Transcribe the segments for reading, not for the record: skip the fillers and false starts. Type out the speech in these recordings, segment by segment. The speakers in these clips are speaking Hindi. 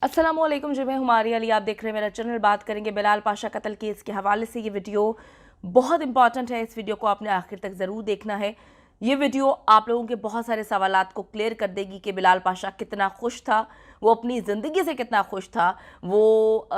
अस्सलामुअलैकुम जी, मैं हुमारी अली। आप देख रहे हैं मेरा चैनल। बात करेंगे बिलाल पाशा कत्ल केस के हवाले से। ये वीडियो बहुत इंपॉर्टेंट है, इस वीडियो को आपने आखिर तक ज़रूर देखना है। ये वीडियो आप लोगों के बहुत सारे सवालात को क्लियर कर देगी कि बिलाल पाशा कितना खुश था, वो अपनी ज़िंदगी से कितना खुश था, वो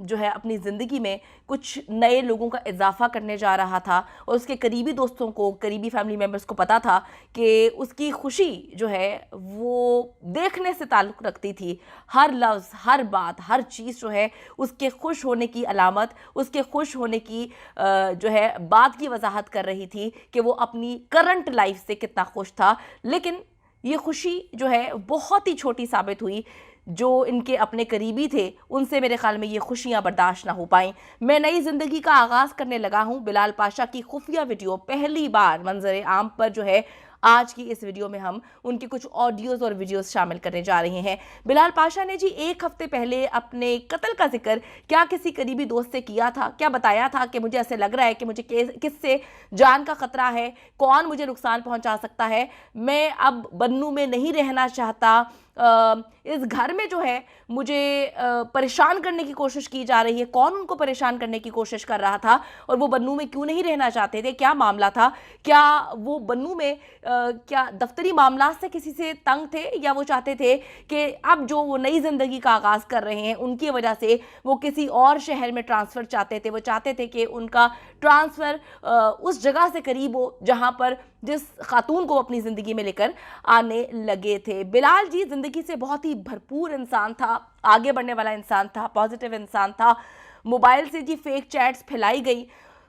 जो है अपनी ज़िंदगी में कुछ नए लोगों का इजाफा करने जा रहा था और उसके करीबी दोस्तों को, करीबी फैमिली मेम्बर्स को पता था कि उसकी खुशी जो है वो देखने से ताल्लुक़ रखती थी। हर लफ्ज़, हर बात, हर चीज़ जो है उसके खुश होने की अलामत, उसके खुश होने की जो है बात की वजाहत कर रही थी कि वो अपनी करंट लाइफ से कितना खुश था। लेकिन ये खुशी जो है बहुत ही छोटी साबित हुई। जो इनके अपने करीबी थे उनसे मेरे ख्याल में ये खुशियां बर्दाश्त ना हो पाई। मैं नई ज़िंदगी का आगाज़ करने लगा हूं। बिलाल पाशा की खुफिया वीडियो पहली बार मंजर आम पर जो है आज की इस वीडियो में हम उनके कुछ ऑडियोज़ और वीडियोज़ शामिल करने जा रहे हैं। बिलाल पाशा ने जी एक हफ्ते पहले अपने कत्ल का जिक्र क्या किसी करीबी दोस्त से किया था, क्या बताया था कि मुझे ऐसे लग रहा है कि मुझे किससे जान का खतरा है, कौन मुझे नुकसान पहुंचा सकता है, मैं अब बन्नू में नहीं रहना चाहता, इस घर में जो है मुझे परेशान करने की कोशिश की जा रही है। कौन उनको परेशान करने की कोशिश कर रहा था और वो बन्नू में क्यों नहीं रहना चाहते थे, क्या मामला था, क्या वो बन्नू में क्या दफ्तरी मामला से किसी से तंग थे, या वो चाहते थे कि अब जो वो नई ज़िंदगी का आगाज़ कर रहे हैं उनकी वजह से वो किसी और शहर में ट्रांसफ़र चाहते थे। वो चाहते थे कि उनका ट्रांसफ़र उस जगह से करीब हो जहाँ पर जिस खातून को अपनी ज़िंदगी में लेकर आने लगे थे। बिलाल जी ज़िंदगी से बहुत ही भरपूर इंसान था, आगे बढ़ने वाला इंसान था, पॉजिटिव इंसान था। मोबाइल से जी फेक चैट्स फैलाई गई,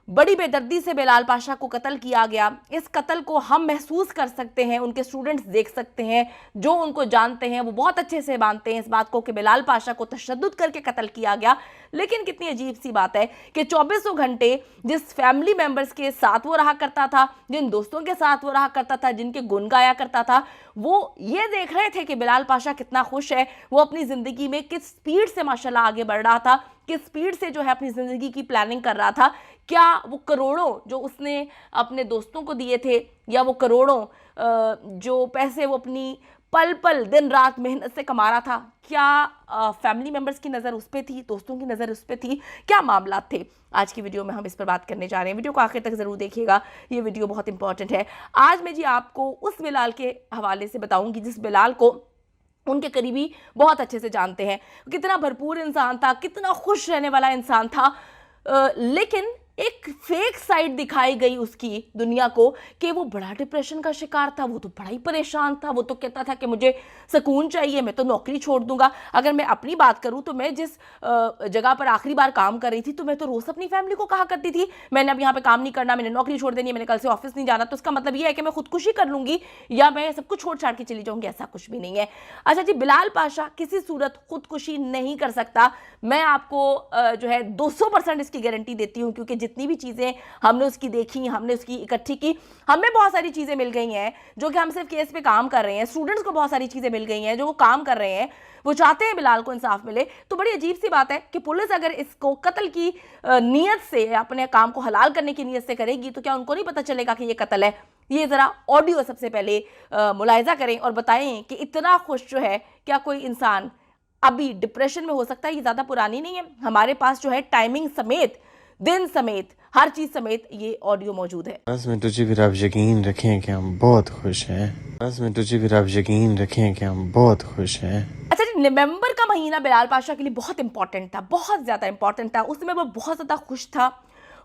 बड़ी बेदर्दी से बिलाल पाशा को कत्ल किया गया। इस कत्ल को हम महसूस कर सकते हैं, उनके स्टूडेंट्स देख सकते हैं, जो उनको जानते हैं वो बहुत अच्छे से मानते हैं इस बात को कि बिलाल पाशा को तशद्दुद करके कत्ल किया गया। लेकिन कितनी अजीब सी बात है कि 24 घंटे जिस फैमिली मेम्बर्स के साथ वो रहा करता था, जिन दोस्तों के साथ वो रहा करता था, जिनके गुण गाया करता था, वो ये देख रहे थे कि बिलाल पाशा कितना खुश है, वो अपनी ज़िंदगी में किस स्पीड से माशाल्लाह आगे बढ़ रहा था, किस स्पीड से जो है अपनी ज़िंदगी की प्लानिंग कर रहा था। क्या वो करोड़ों जो उसने अपने दोस्तों को दिए थे, या वो करोड़ों जो पैसे वो अपनी पल पल दिन रात मेहनत से कमा रहा था, क्या फैमिली मेम्बर्स की नज़र उस पर थी, दोस्तों की नज़र उस पर थी, क्या मामला थे? आज की वीडियो में हम इस पर बात करने जा रहे हैं। वीडियो को आखिर तक ज़रूर देखिएगा, ये वीडियो बहुत इंपॉर्टेंट है। आज मैं जी आपको उस बिलाल के हवाले से बताऊंगी जिस बिलाल को उनके करीबी बहुत अच्छे से जानते हैं। कितना भरपूर इंसान था, कितना खुश रहने वाला इंसान था, लेकिन एक फेक साइड दिखाई गई उसकी दुनिया को कि वो बड़ा डिप्रेशन का शिकार था, वो तो बड़ा ही परेशान था। वो तो कहता था कि मुझे सुकून चाहिए, मैं तो नौकरी छोड़ दूंगा। अगर मैं अपनी बात करूं तो मैं जिस जगह पर आखिरी बार काम कर रही थी तो मैं तो रोज़ अपनी फैमिली को कहा करती थी मैंने अब यहाँ पे काम नहीं करना, मैंने नौकरी छोड़ देनी है, मैंने कल से ऑफिस नहीं जाना, तो उसका मतलब ये है कि मैं खुदकुशी कर लूंगी या मैं सब कुछ छोड़ छाड़ के चली जाऊंगी। ऐसा कुछ भी नहीं है। अच्छा जी, बिलाल पाशा किसी सूरत खुदकुशी नहीं कर सकता। मैं आपको जो है 200% इसकी गारंटी देती हूँ, क्योंकि जितनी भी चीज़ें हमने उसकी देखी, हमने उसकी इकट्ठी की, हमें बहुत सारी चीज़ें मिल गई हैं जो कि हम सिर्फ केस पे काम कर रहे हैं। स्टूडेंट्स को बहुत सारी चीज़ें मिल गई हैं जो वो काम कर रहे हैं, वो चाहते हैं बिलाल को इंसाफ मिले। तो बड़ी अजीब सी बात है कि पुलिस अगर इसको कत्ल की नीयत से, अपने काम को हलाल करने की नीयत से करेगी, तो क्या उनको नहीं पता चलेगा कि ये कत्ल है? ये ज़रा ऑडियो सबसे पहले मुलाहिजा करें और बताएं कि इतना खुश जो है क्या कोई इंसान अभी डिप्रेशन में हो सकता है? ये ज़्यादा पुरानी नहीं है, हमारे पास जो है टाइमिंग समेत, दिन समेत, हर चीज़ समेत ये ऑडियो मौजूद है। बस में तुझे भी आप यकीन रखें कि हम बहुत खुश हैं। बस में तुझे भी आप यकीन रखें कि हम बहुत खुश हैं। अच्छा जी, नवंबर का महीना बिलाल पाशा के लिए बहुत इंपॉर्टेंट था, बहुत ज़्यादा इंपॉर्टेंट था। उसमें वो बहुत ज़्यादा खुश था।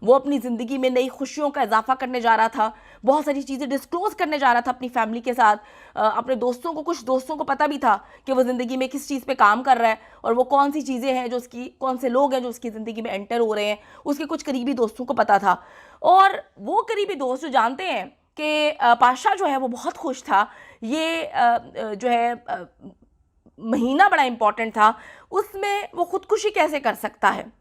वो अपनी ज़िंदगी में नई खुशियों का इजाफा करने जा रहा था, बहुत सारी चीज़ें डिस्क्लोज़ करने जा रहा था अपनी फैमिली के साथ, अपने दोस्तों को, कुछ दोस्तों को पता भी था कि वो ज़िंदगी में किस चीज़ पे काम कर रहा है और वो कौन सी चीज़ें हैं जो उसकी, कौन से लोग हैं जो उसकी ज़िंदगी में एंटर हो रहे हैं। उसके कुछ करीबी दोस्तों को पता था, और वो करीबी दोस्त जो जानते हैं कि पाशा जो है वो बहुत खुश था, ये जो है महीना बड़ा इंपॉर्टेंट था, उसमें वो खुदकुशी कैसे कर सकता है?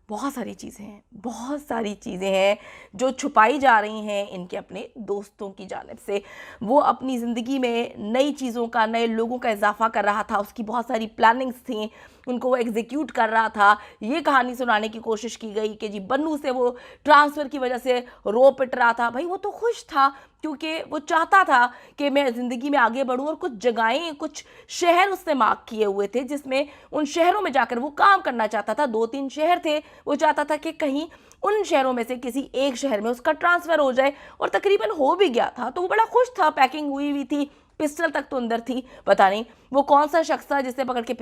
बहुत सारी चीज़ें हैं, बहुत सारी चीज़ें हैं जो छुपाई जा रही हैं इनके अपने दोस्तों की जानिब से। वो अपनी ज़िंदगी में नई चीज़ों का, नए लोगों का इजाफा कर रहा था, उसकी बहुत सारी प्लानिंग्स थी, उनको वो एग्जीक्यूट कर रहा था। ये कहानी सुनाने की कोशिश की गई कि जी बन्नू से वो ट्रांसफ़र की वजह से रो पिट रहा था। भाई वो तो खुश था, क्योंकि वो चाहता था कि मैं ज़िंदगी में आगे बढ़ूं, और कुछ जगहें, कुछ शहर उसने मार्क किए हुए थे जिसमें उन शहरों में जाकर वो काम करना चाहता था। 2-3 शहर थे, वो चाहता था कि कहीं उन शहरों में से किसी एक शहर में उसका ट्रांसफ़र हो जाए, और तकरीबन हो भी गया था। तो वो बड़ा खुश था, पैकिंग हुई हुई थी, पिस्टल तक तो अंदर थी। पता नहीं वो कौन सा शख्स था जिसने पकड़ के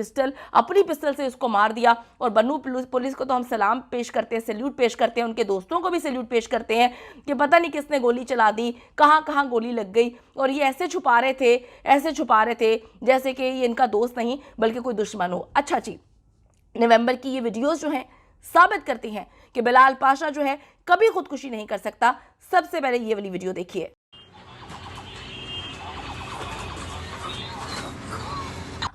अपनी पिस्टल से उसको मार दिया। और बन्नू पुलिस को तो हम सलाम पेश करते हैं, सैल्यूट पेश करते हैं, उनके दोस्तों को भी सैल्यूट पेश करते हैं कि पता नहीं किसने गोली चला दी, कहाँ कहाँ गोली लग गई, और ये ऐसे छुपा रहे थे जैसे कि ये इनका दोस्त नहीं बल्कि कोई दुश्मन हो। अच्छा जी, नवंबर की ये वीडियोस जो हैं साबित करती हैं कि बिलाल पाशा जो है कभी खुदकुशी नहीं कर सकता। सबसे पहले ये वाली वीडियो देखिए।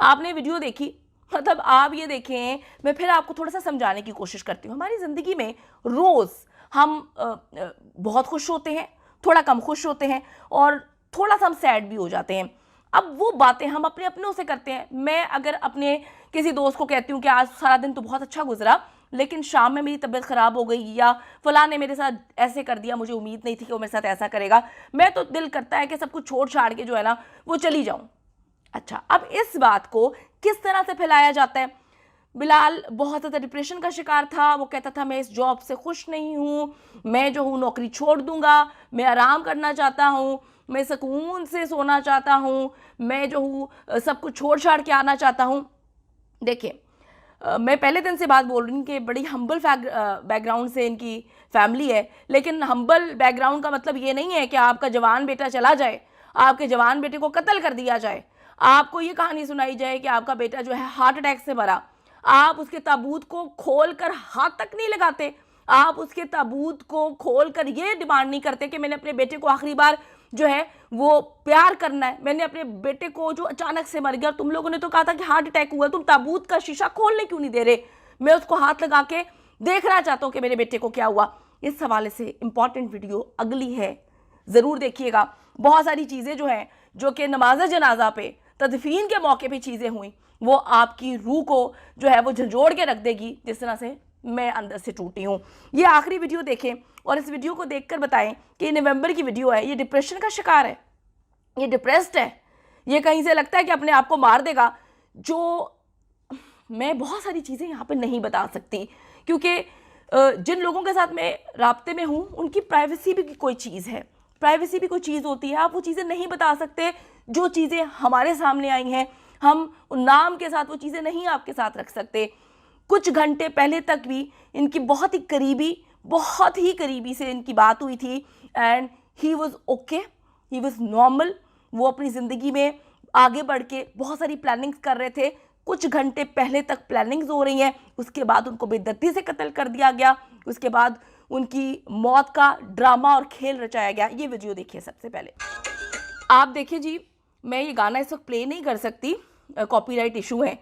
आपने वीडियो देखी, मतलब आप ये देखें, मैं फिर आपको थोड़ा सा समझाने की कोशिश करती हूँ। हमारी ज़िंदगी में रोज़ हम बहुत खुश होते हैं, थोड़ा कम खुश होते हैं, और थोड़ा सा हम सैड भी हो जाते हैं। अब वो बातें हम अपने अपनों से करते हैं। मैं अगर अपने किसी दोस्त को कहती हूँ कि आज सारा दिन तो बहुत अच्छा गुजरा, लेकिन शाम में मेरी तबीयत ख़राब हो गई, या फलां ने मेरे साथ ऐसे कर दिया, मुझे उम्मीद नहीं थी कि वो मेरे साथ ऐसा करेगा, मैं तो दिल करता है कि सब कुछ छोड़ छाड़ के जो है ना वो चली जाऊँ। अच्छा, अब इस बात को किस तरह से फैलाया जाता है। बिलाल बहुत ज़्यादा डिप्रेशन का शिकार था। वो कहता था मैं इस जॉब से खुश नहीं हूँ, मैं जो हूँ नौकरी छोड़ दूंगा, मैं आराम करना चाहता हूँ, मैं सुकून से सोना चाहता हूँ, मैं जो हूँ सब कुछ छोड़ छाड़ के आना चाहता हूँ। देखिए, मैं पहले दिन से बात बोल रही हूँ कि बड़ी हम्बल बैकग्राउंड से इनकी फैमिली है, लेकिन हम्बल बैकग्राउंड का मतलब ये नहीं है कि आपका जवान बेटा चला जाए, आपके जवान बेटे को कत्ल कर दिया जाए, आपको ये कहानी सुनाई जाए कि आपका बेटा जो है हार्ट अटैक से मरा, आप उसके ताबूत को खोल कर हाथ तक नहीं लगाते, आप उसके ताबूत को खोल कर ये डिमांड नहीं करते कि मैंने अपने बेटे को आखिरी बार जो है वो प्यार करना है, मैंने अपने बेटे को जो अचानक से मर गया, तुम लोगों ने तो कहा था कि हार्ट अटैक हुआ, तुम ताबूत का शीशा खोलने क्यों नहीं दे रहे, मैं उसको हाथ लगा के देखना चाहता हूँ कि मेरे बेटे को क्या हुआ। इस हवाले से इंपॉर्टेंट वीडियो अगली है, ज़रूर देखिएगा। बहुत सारी चीज़ें जो हैं, जो कि नमाज जनाजा पे, तदफीन के मौके पे चीज़ें हुई, वो आपकी रूह को जो है वो झंझोड़ के रख देगी, जिस तरह से मैं अंदर से टूटी हूँ। ये आखिरी वीडियो देखें और इस वीडियो को देखकर बताएं कि ये नवंबर की वीडियो है, ये डिप्रेशन का शिकार है, ये डिप्रेस्ड है, ये कहीं से लगता है कि अपने आप को मार देगा। जो मैं बहुत सारी चीज़ें यहाँ पे नहीं बता सकती, क्योंकि जिन लोगों के साथ मैं राब्ते में हूँ उनकी प्राइवेसी भी कोई चीज़ है, प्राइवेसी भी कोई चीज़ होती है, आप वो चीज़ें नहीं बता सकते। जो चीज़ें हमारे सामने आई हैं, हम उन नाम के साथ वो चीज़ें नहीं आपके साथ रख सकते। कुछ घंटे पहले तक भी इनकी बहुत ही करीबी से इनकी बात हुई थी, and he was okay, he was normal. वो अपनी ज़िंदगी में आगे बढ़ के बहुत सारी प्लानिंग्स कर रहे थे। कुछ घंटे पहले तक प्लानिंग्स हो रही हैं, उसके बाद उनको बेदर्दी से कत्ल कर दिया गया, उसके बाद उनकी मौत का ड्रामा और खेल रचाया गया। ये वीडियो देखिए। सबसे पहले आप देखिए जी, मैं ये गाना इस वक्त प्ले नहीं कर सकती, कॉपीराइट इशू है।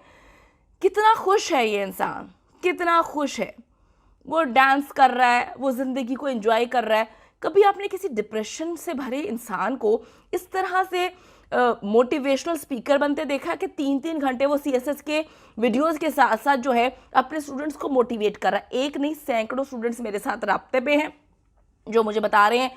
कितना खुश है ये इंसान, कितना खुश है, वो डांस कर रहा है, वो ज़िंदगी को एंजॉय कर रहा है। कभी आपने किसी डिप्रेशन से भरे इंसान को इस तरह से मोटिवेशनल स्पीकर बनते देखा कि 3-3 घंटे वो CSS के वीडियोस के साथ साथ जो है अपने स्टूडेंट्स को मोटिवेट कर रहा है। एक नहीं, सैकड़ों स्टूडेंट्स मेरे साथ राब्ते पे हैं जो मुझे बता रहे हैं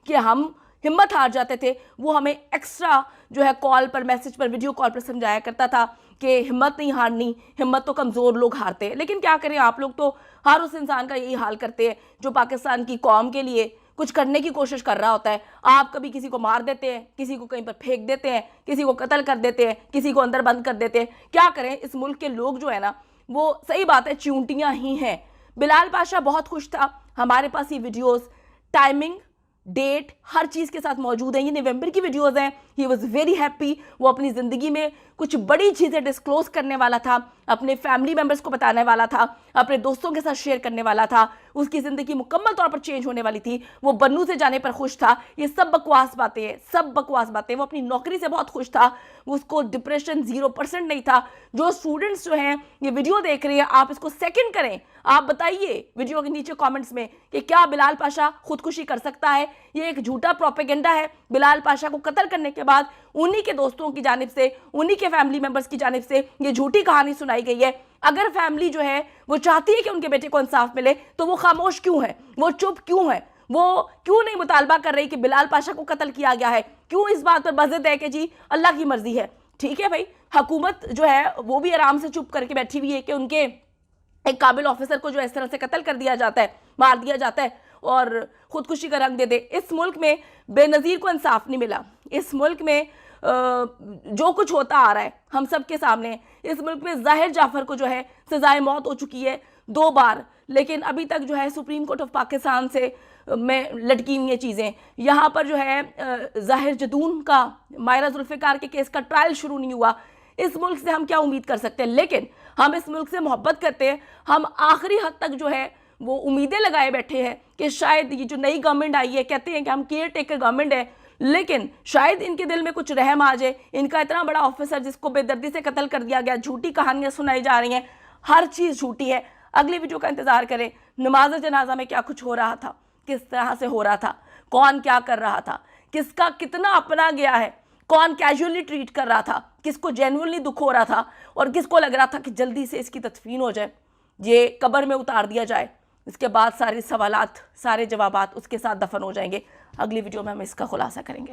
कि हम हिम्मत हार जाते थे, वो हमें एक्स्ट्रा जो है कॉल पर, मैसेज पर, वीडियो कॉल पर समझाया करता था कि हिम्मत नहीं हारनी, हिम्मत तो कमज़ोर लोग हारते हैं। लेकिन क्या करें, आप लोग तो हर उस इंसान का यही हाल करते हैं जो पाकिस्तान की कौम के लिए कुछ करने की कोशिश कर रहा होता है। आप कभी किसी को मार देते हैं, किसी को कहीं पर फेंक देते हैं, किसी को कत्ल कर देते हैं, किसी को अंदर बंद कर देते हैं। क्या करें, इस मुल्क के लोग जो है ना, वो सही बात है चूंटियाँ ही हैं। बिलाल पाशा बहुत खुश था। हमारे पास ये वीडियोस, टाइमिंग, डेट, हर चीज़ के साथ मौजूद है। ये नवंबर की वीडियोस हैं। He was very happy. वो अपनी ज़िंदगी में कुछ बड़ी चीज़ें डिस्क्लोज करने वाला था, अपने फैमिली मेम्बर्स को बताने वाला था, अपने दोस्तों के साथ शेयर करने वाला था। उसकी ज़िंदगी मुकम्मल तौर पर चेंज होने वाली थी। वो बन्नू से जाने पर खुश था। ये सब बकवास बातें हैं, सब बकवास बातें। वो अपनी नौकरी से बहुत खुश था, उसको डिप्रेशन 0% नहीं था। जो स्टूडेंट्स जो हैं ये वीडियो देख रहे हैं, आप इसको सेकंड करें, आप बताइए वीडियो के नीचे कमेंट्स में कि क्या बिलाल पाशा खुदकुशी कर सकता है। ये एक झूठा प्रोपेगेंडा है। बिलाल पाशा को कत्ल करने के बाद उन्हीं के दोस्तों की जानिब से, उन्हीं के फैमिली मेंबर्स की जानिब से ये झूठी कहानी सुनाई गई है। अगर फैमिली जो है वो चाहती है कि उनके बेटे को इंसाफ मिले, तो वो खामोश क्यों है, वो चुप क्यों है, वो क्यों नहीं मुतालबा कर रही कि बिलाल पाशा को कत्ल किया गया है? क्यों इस बात पर बज़िद है कि जी अल्लाह की मर्जी है? ठीक है भाई, हुकूमत जो है वो भी आराम से चुप करके बैठी हुई है कि उनके एक काबिल ऑफिसर को जो इस तरह से कत्ल कर दिया जाता है, मार दिया जाता है और खुदकुशी का रंग दे दे। इस मुल्क में बेनज़ीर को इंसाफ नहीं मिला। इस मुल्क में जो कुछ होता आ रहा है हम सब के सामने। इस मुल्क में ज़ाहिर जाफर को जो है सजाए मौत हो चुकी है 2 बार, लेकिन अभी तक जो है सुप्रीम कोर्ट ऑफ पाकिस्तान से में लटकी हुई ये चीज़ें। यहाँ पर जो है ज़ाहिर जदून का, मायरा जुल्फ़िकार के केस का ट्रायल शुरू नहीं हुआ। इस मुल्क से हम क्या उम्मीद कर सकते हैं? लेकिन हम इस मुल्क से मोहब्बत करते हैं। हम आखिरी हद तक जो है वो उम्मीदें लगाए बैठे हैं कि शायद ये जो नई गवर्नमेंट आई है, कहते हैं कि हम केयर टेकर गवर्नमेंट है, लेकिन शायद इनके दिल में कुछ रहम आ जाए। इनका इतना बड़ा ऑफिसर जिसको बेदर्दी से कत्ल कर दिया गया, झूठी कहानियां सुनाई जा रही हैं, हर चीज़ झूठी है। अगली वीडियो का इंतजार करें। नमाज जनाजा में क्या कुछ हो रहा था, किस तरह से हो रहा था, कौन क्या कर रहा था, किसका कितना अपना गया है, कौन कैजुअली ट्रीट कर रहा था, किसको जेन्युइनली दुख हो रहा था और किसको लग रहा था कि जल्दी से इसकी तदफीन हो जाए, ये कब्र में उतार दिया जाए। इसके बाद सारे सवालात, सारे जवाबात उसके साथ दफन हो जाएंगे। अगली वीडियो में हम इसका खुलासा करेंगे।